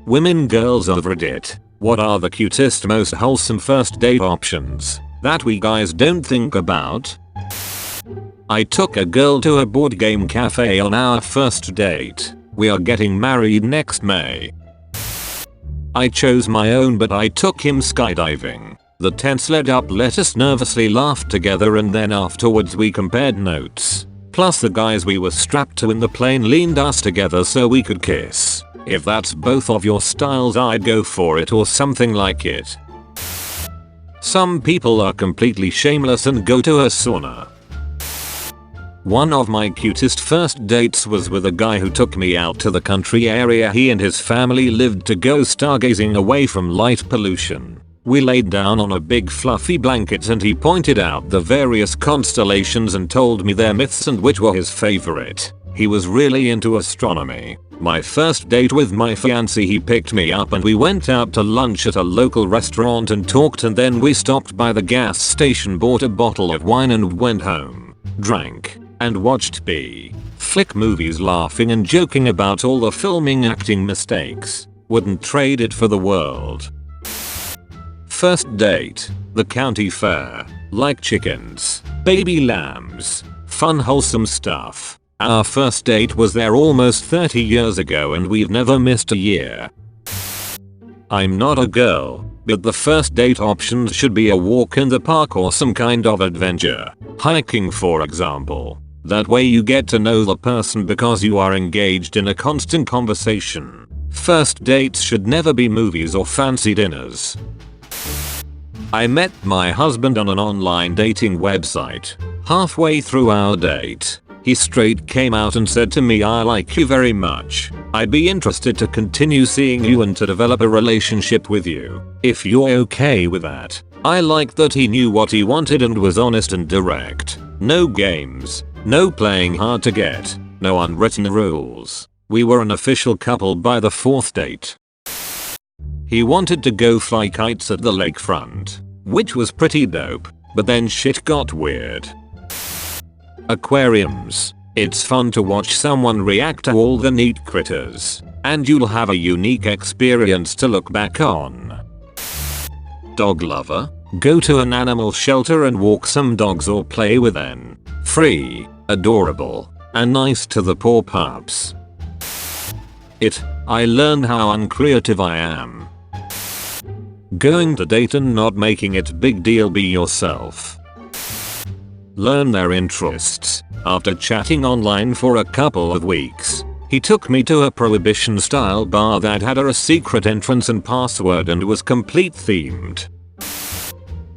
Women, girls of Reddit, what are the cutest, most wholesome first date options that we guys don't think about? I took a girl to a board game cafe on our first date. We are getting married next May. I chose my own, but I took him skydiving. The tense led up let us nervously laugh together, and then afterwards we compared notes. Plus the guys we were strapped to in the plane leaned us together so we could kiss. If that's both of your styles, I'd go for it or something like it. Some people are completely shameless and go to a sauna. One of my cutest first dates was with a guy who took me out to the country area he and his family lived to go stargazing away from light pollution. We laid down on a big fluffy blanket and he pointed out the various constellations and told me their myths and which were his favorite. He was really into astronomy. My first date with my fiancé, he picked me up and we went out to lunch at a local restaurant and talked, and then we stopped by the gas station, bought a bottle of wine and went home, drank, and watched flick movies, laughing and joking about all the filming acting mistakes. Wouldn't trade it for the world. First date, the county fair. Like chickens, baby lambs, fun wholesome stuff. Our first date was there almost 30 years ago and we've never missed a year. I'm not a girl, but the first date options should be a walk in the park or some kind of adventure. Hiking, for example. That way you get to know the person because you are engaged in a constant conversation. First dates should never be movies or fancy dinners. I met my husband on an online dating website. Halfway through our date, he straight came out and said to me, "I like you very much. I'd be interested to continue seeing you and to develop a relationship with you, if you're okay with that." I liked that he knew what he wanted and was honest and direct. No games, no playing hard to get, no unwritten rules. We were an official couple by the fourth date. He wanted to go fly kites at the lakefront, which was pretty dope, but then shit got weird. Aquariums. It's fun to watch someone react to all the neat critters, and you'll have a unique experience to look back on. Dog lover. Go to an animal shelter and walk some dogs or play with them. Free, adorable, and nice to the poor pups. I learned how uncreative I am. Going to date and not making it big deal, be yourself. Learn their interests. After chatting online for a couple of weeks, he took me to a prohibition style bar that had a secret entrance and password and was complete themed.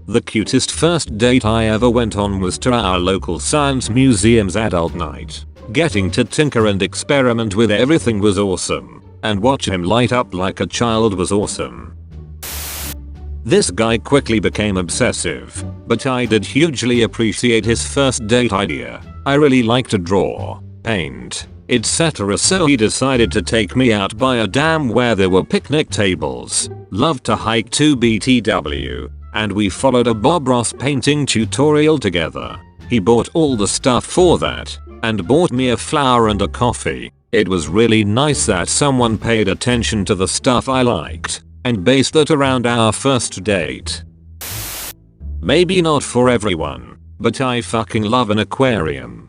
The cutest first date I ever went on was to our local science museum's adult night. Getting to tinker and experiment with everything was awesome, and watch him light up like a child was awesome. This guy quickly became obsessive, but I did hugely appreciate his first date idea. I really like to draw, paint, etc., so he decided to take me out by a dam where there were picnic tables. Loved to hike to BTW, and we followed a Bob Ross painting tutorial together. He bought all the stuff for that, and bought me a flower and a coffee. It was really nice that someone paid attention to the stuff I liked, and based that around our first date. Maybe not for everyone, but I fucking love an aquarium.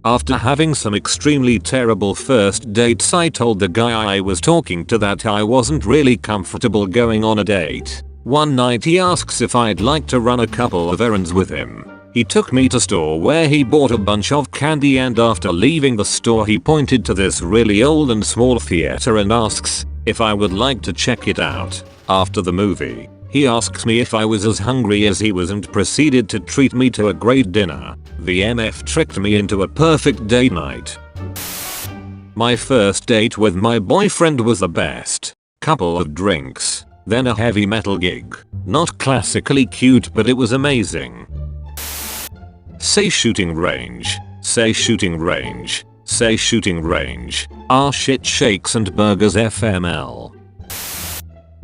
After having some extremely terrible first dates, I told the guy I was talking to that I wasn't really comfortable going on a date. One night he asks if I'd like to run a couple of errands with him. He took me to a store where he bought a bunch of candy, and after leaving the store he pointed to this really old and small theater and asks if I would like to check it out. After the movie, he asks me if I was as hungry as he was and proceeded to treat me to a great dinner. The MF tricked me into a perfect date night. My first date with my boyfriend was the best. Couple of drinks, then a heavy metal gig. Not classically cute, but it was amazing. Say shooting range, say shooting range, say shooting range. Ah, shit, shakes and burgers FML.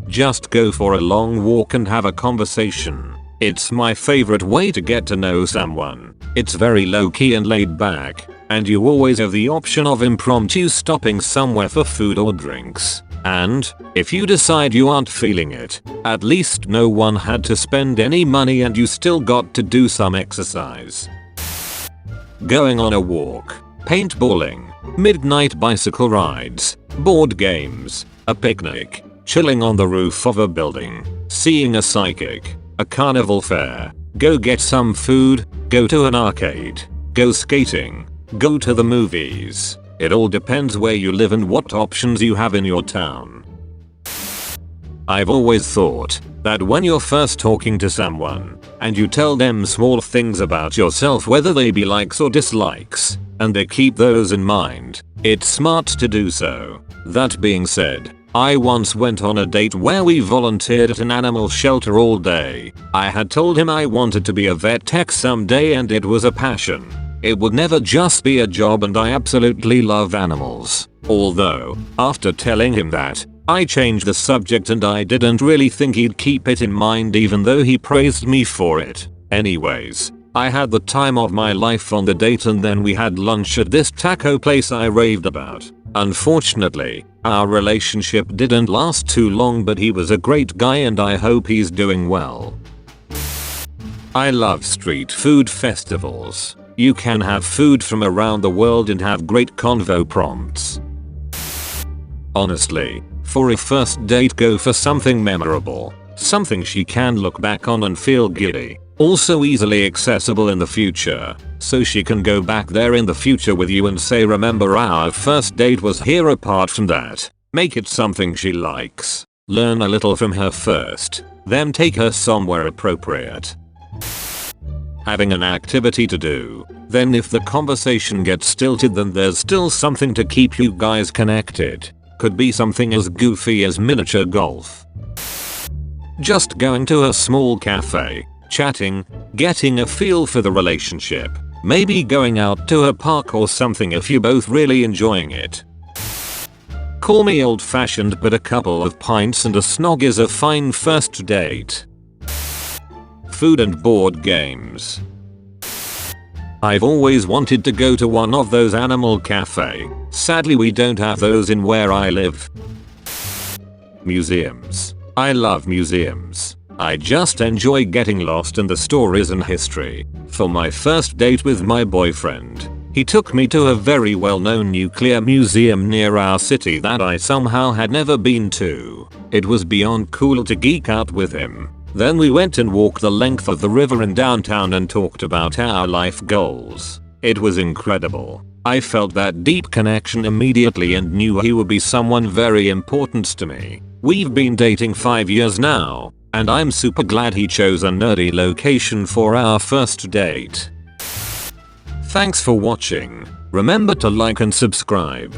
Just go for a long walk and have a conversation. It's my favorite way to get to know someone. It's very low key and laid back, and you always have the option of impromptu stopping somewhere for food or drinks. And, if you decide you aren't feeling it, at least no one had to spend any money and you still got to do some exercise. Going on a walk, paintballing, midnight bicycle rides, board games, a picnic, chilling on the roof of a building, seeing a psychic, a carnival fair, go get some food, go to an arcade, go skating, go to the movies. It all depends where you live and what options you have in your town. I've always thought that when you're first talking to someone and you tell them small things about yourself, whether they be likes or dislikes, and they keep those in mind, it's smart to do so. That being said, I once went on a date where we volunteered at an animal shelter all day. I had told him I wanted to be a vet tech someday and it was a passion. It would never just be a job and I absolutely love animals. Although, after telling him that, I changed the subject and I didn't really think he'd keep it in mind even though he praised me for it. Anyways, I had the time of my life on the date and then we had lunch at this taco place I raved about. Unfortunately, our relationship didn't last too long, but he was a great guy and I hope he's doing well. I love street food festivals. You can have food from around the world and have great convo prompts. Honestly, for a first date, go for something memorable, something she can look back on and feel giddy. Also easily accessible in the future, so she can go back there in the future with you and say, remember our first date was here. Apart from that, make it something she likes. Learn a little from her first, then take her somewhere appropriate. Having an activity to do, then if the conversation gets stilted then there's still something to keep you guys connected. Could be something as goofy as miniature golf. Just going to a small cafe, chatting, getting a feel for the relationship. Maybe going out to a park or something if you're both really enjoying it. Call me old fashioned, but a couple of pints and a snog is a fine first date. Food and board games. I've always wanted to go to one of those animal cafe. Sadly we don't have those in where I live. Museums. I love museums. I just enjoy getting lost in the stories and history. For my first date with my boyfriend, he took me to a very well-known nuclear museum near our city that I somehow had never been to. It was beyond cool to geek out with him. Then we went and walked the length of the river in downtown and talked about our life goals. It was incredible. I felt that deep connection immediately and knew he would be someone very important to me. We've been dating 5 years now, and I'm super glad he chose a nerdy location for our first date. Thanks for watching. Remember to like and subscribe.